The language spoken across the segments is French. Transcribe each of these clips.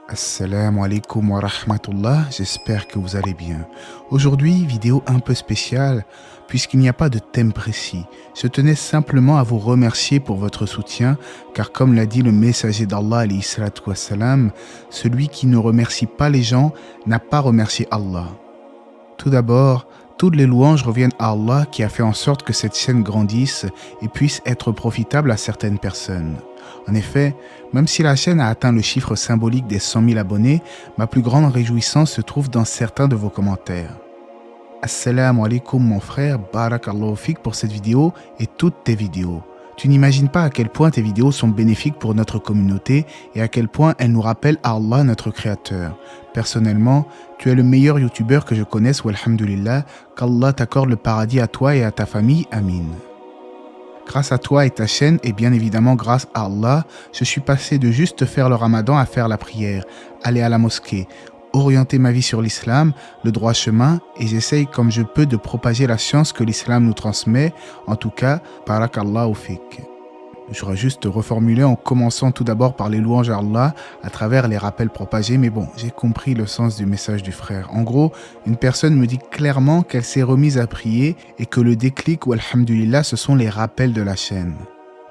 Assalamu alaikum wa rahmatullah, j'espère que vous allez bien. Aujourd'hui, vidéo un peu spéciale, puisqu'il n'y a pas de thème précis. Je tenais simplement à vous remercier pour votre soutien, car comme l'a dit le messager d'Allah, alayhi salatu wassalam, celui qui ne remercie pas les gens n'a pas remercié Allah. Tout d'abord, toutes les louanges reviennent à Allah qui a fait en sorte que cette chaîne grandisse et puisse être profitable à certaines personnes. En effet, même si la chaîne a atteint le chiffre symbolique des 100 000 abonnés, ma plus grande réjouissance se trouve dans certains de vos commentaires. Assalamu alaikum mon frère, barakallahu fik pour cette vidéo et toutes tes vidéos. Tu n'imagines pas à quel point tes vidéos sont bénéfiques pour notre communauté et à quel point elles nous rappellent à Allah notre Créateur. Personnellement, tu es le meilleur youtubeur que je connaisse, walhamdulillah, qu'Allah t'accorde le paradis à toi et à ta famille, amin. Grâce à toi et ta chaîne, et bien évidemment grâce à Allah, je suis passé de juste faire le ramadan à faire la prière, aller à la mosquée, orienter ma vie sur l'islam, le droit chemin, et j'essaye comme je peux de propager la science que l'islam nous transmet, en tout cas, barakallahu fik. J'aurais juste reformulé en commençant tout d'abord par les louanges à Allah à travers les rappels propagés, mais bon, j'ai compris le sens du message du frère. En gros, une personne me dit clairement qu'elle s'est remise à prier et que le déclic ou alhamdulillah, ce sont les rappels de la chaîne.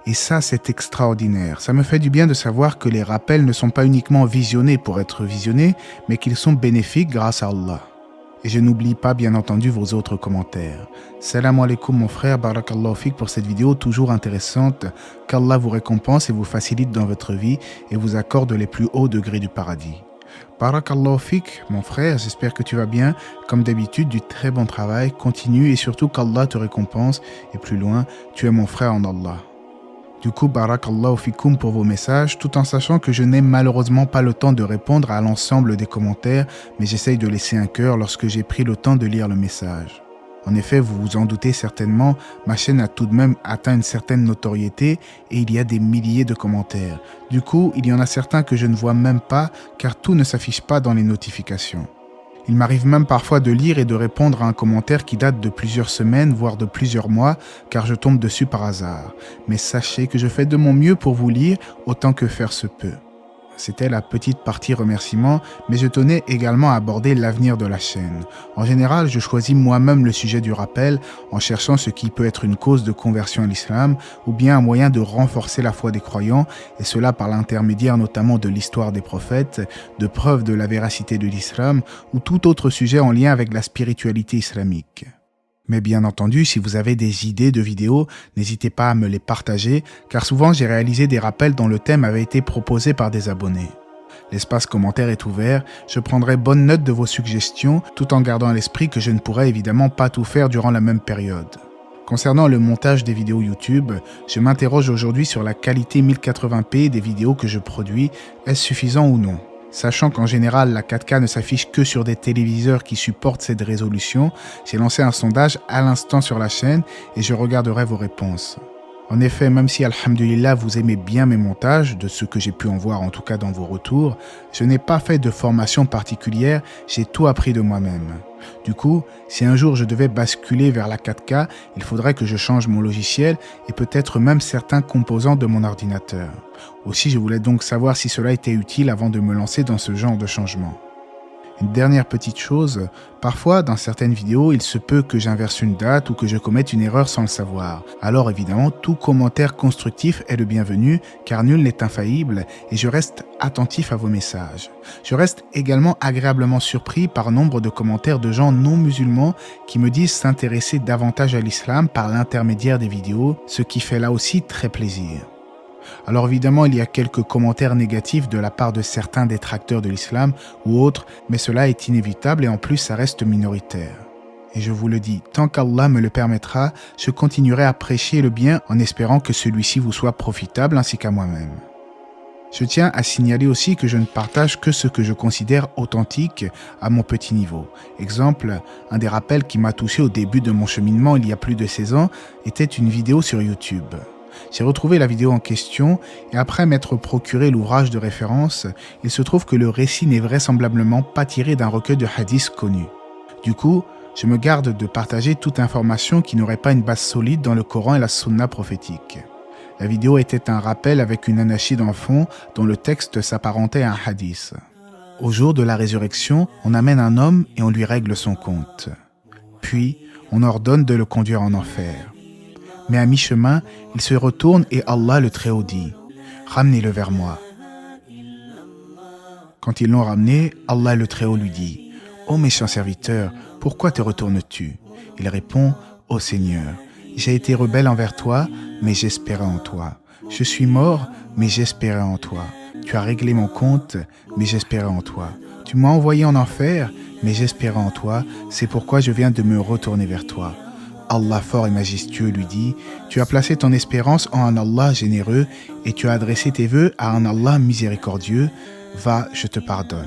Et ça, c'est extraordinaire. Ça me fait du bien de savoir que les rappels ne sont pas uniquement visionnés pour être visionnés, mais qu'ils sont bénéfiques grâce à Allah. Et je n'oublie pas bien entendu vos autres commentaires. Salam alaikum mon frère, barakallahu fik pour cette vidéo toujours intéressante. Qu'Allah vous récompense et vous facilite dans votre vie et vous accorde les plus hauts degrés du paradis. Barakallahu fik mon frère, j'espère que tu vas bien. Comme d'habitude, du très bon travail, continue et surtout qu'Allah te récompense. Et plus loin, tu es mon frère en Allah. Du coup, barakallahu fikoum pour vos messages, tout en sachant que je n'ai malheureusement pas le temps de répondre à l'ensemble des commentaires, mais j'essaye de laisser un cœur lorsque j'ai pris le temps de lire le message. En effet, vous vous en doutez certainement, ma chaîne a tout de même atteint une certaine notoriété et il y a des milliers de commentaires. Du coup, il y en a certains que je ne vois même pas car tout ne s'affiche pas dans les notifications. Il m'arrive même parfois de lire et de répondre à un commentaire qui date de plusieurs semaines, voire de plusieurs mois, car je tombe dessus par hasard. Mais sachez que je fais de mon mieux pour vous lire autant que faire se peut. C'était la petite partie remerciements, mais je tenais également à aborder l'avenir de la chaîne. En général, je choisis moi-même le sujet du rappel en cherchant ce qui peut être une cause de conversion à l'islam ou bien un moyen de renforcer la foi des croyants, et cela par l'intermédiaire notamment de l'histoire des prophètes, de preuves de la véracité de l'islam ou tout autre sujet en lien avec la spiritualité islamique. Mais bien entendu, si vous avez des idées de vidéos, n'hésitez pas à me les partager, car souvent j'ai réalisé des rappels dont le thème avait été proposé par des abonnés. L'espace commentaire est ouvert, je prendrai bonne note de vos suggestions, tout en gardant à l'esprit que je ne pourrai évidemment pas tout faire durant la même période. Concernant le montage des vidéos YouTube, je m'interroge aujourd'hui sur la qualité 1080p des vidéos que je produis, est-ce suffisant ou non ? Sachant qu'en général, la 4K ne s'affiche que sur des téléviseurs qui supportent cette résolution, j'ai lancé un sondage à l'instant sur la chaîne et je regarderai vos réponses. En effet, même si, alhamdulillah, vous aimez bien mes montages, de ce que j'ai pu en voir en tout cas dans vos retours, je n'ai pas fait de formation particulière, j'ai tout appris de moi-même. Du coup, si un jour je devais basculer vers la 4K, il faudrait que je change mon logiciel et peut-être même certains composants de mon ordinateur. Aussi, je voulais donc savoir si cela était utile avant de me lancer dans ce genre de changement. Une dernière petite chose, parfois dans certaines vidéos, il se peut que j'inverse une date ou que je commette une erreur sans le savoir. Alors évidemment, tout commentaire constructif est le bienvenu car nul n'est infaillible et je reste attentif à vos messages. Je reste également agréablement surpris par nombre de commentaires de gens non musulmans qui me disent s'intéresser davantage à l'islam par l'intermédiaire des vidéos, ce qui fait là aussi très plaisir. Alors évidemment, il y a quelques commentaires négatifs de la part de certains détracteurs de l'islam ou autres, mais cela est inévitable et en plus ça reste minoritaire. Et je vous le dis, tant qu'Allah me le permettra, je continuerai à prêcher le bien en espérant que celui-ci vous soit profitable ainsi qu'à moi-même. Je tiens à signaler aussi que je ne partage que ce que je considère authentique à mon petit niveau. Exemple, un des rappels qui m'a touché au début de mon cheminement il y a plus de 16 ans était une vidéo sur YouTube. J'ai retrouvé la vidéo en question et après m'être procuré l'ouvrage de référence, il se trouve que le récit n'est vraisemblablement pas tiré d'un recueil de hadiths connu. Du coup, je me garde de partager toute information qui n'aurait pas une base solide dans le Coran et la Sunna prophétique. La vidéo était un rappel avec une anachide en fond dont le texte s'apparentait à un hadith. Au jour de la résurrection, on amène un homme et on lui règle son compte. Puis, on ordonne de le conduire en enfer. Mais à mi-chemin, il se retourne et Allah le Très-Haut dit « Ramenez-le vers moi ». Quand ils l'ont ramené, Allah le Très-Haut lui dit « Ô méchant serviteur, pourquoi te retournes-tu » Il répond « Ô Seigneur, j'ai été rebelle envers toi, mais j'espérais en toi. Je suis mort, mais j'espérais en toi. Tu as réglé mon compte, mais j'espérais en toi. Tu m'as envoyé en enfer, mais j'espérais en toi. C'est pourquoi je viens de me retourner vers toi. » Allah fort et majestueux lui dit « Tu as placé ton espérance en un Allah généreux et tu as adressé tes vœux à un Allah miséricordieux. Va, je te pardonne. »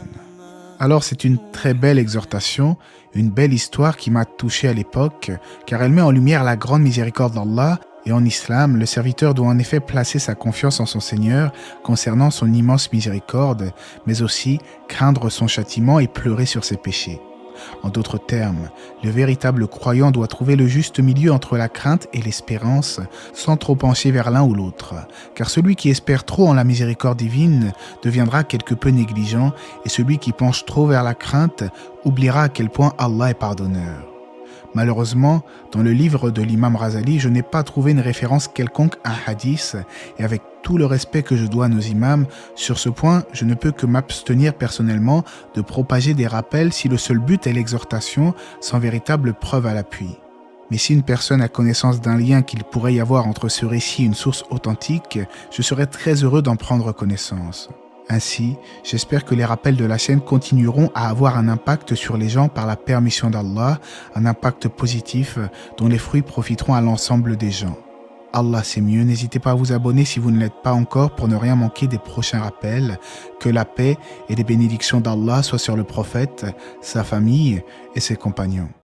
Alors c'est une très belle exhortation, une belle histoire qui m'a touché à l'époque, car elle met en lumière la grande miséricorde d'Allah. Et en islam, le serviteur doit en effet placer sa confiance en son Seigneur concernant son immense miséricorde, mais aussi craindre son châtiment et pleurer sur ses péchés. En d'autres termes, le véritable croyant doit trouver le juste milieu entre la crainte et l'espérance, sans trop pencher vers l'un ou l'autre. Car celui qui espère trop en la miséricorde divine deviendra quelque peu négligent, et celui qui penche trop vers la crainte oubliera à quel point Allah est pardonneur. Malheureusement, dans le livre de l'imam Razali, je n'ai pas trouvé une référence quelconque à un hadith, et avec tout le respect que je dois à nos imams, sur ce point, je ne peux que m'abstenir personnellement de propager des rappels si le seul but est l'exhortation, sans véritable preuve à l'appui. Mais si une personne a connaissance d'un lien qu'il pourrait y avoir entre ce récit et une source authentique, je serais très heureux d'en prendre connaissance. Ainsi, j'espère que les rappels de la chaîne continueront à avoir un impact sur les gens par la permission d'Allah, un impact positif dont les fruits profiteront à l'ensemble des gens. Allah c'est mieux, n'hésitez pas à vous abonner si vous ne l'êtes pas encore pour ne rien manquer des prochains rappels. Que la paix et les bénédictions d'Allah soient sur le prophète, sa famille et ses compagnons.